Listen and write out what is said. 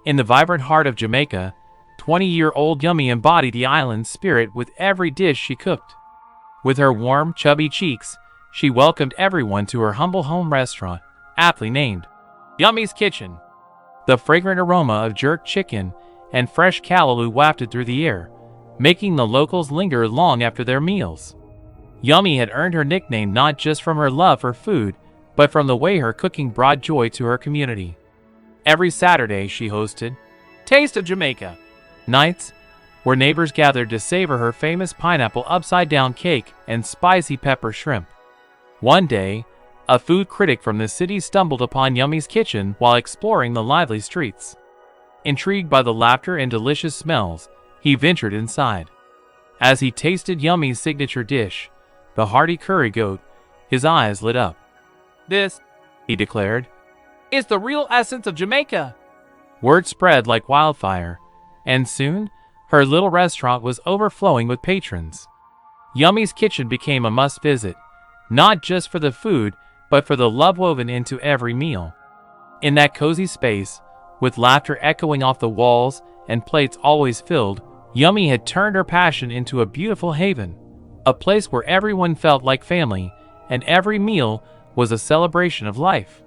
In the vibrant heart of Jamaica, 20-year-old Yummy embodied the island's spirit with every dish she cooked. With her warm, chubby cheeks, she welcomed everyone to her humble home restaurant, aptly named Yummy's Kitchen. The fragrant aroma of jerk chicken and fresh callaloo wafted through the air, making the locals linger long after their meals. Yummy had earned her nickname not just from her love for food, but from the way her cooking brought joy to her community. Every Saturday she hosted Taste of Jamaica nights, where neighbors gathered to savor her famous pineapple upside-down cake and spicy pepper shrimp. One day, a food critic from the city stumbled upon Yummy's Kitchen while exploring the lively streets. Intrigued by the laughter and delicious smells, he ventured inside. As he tasted Yummy's signature dish, the hearty curry goat, his eyes lit up. "This," he declared, "is the real essence of Jamaica." Word spread like wildfire, and soon, her little restaurant was overflowing with patrons. Yummy's Kitchen became a must-visit, not just for the food, but for the love woven into every meal. In that cozy space, with laughter echoing off the walls and plates always filled, Yummy had turned her passion into a beautiful haven, a place where everyone felt like family, and every meal was a celebration of life.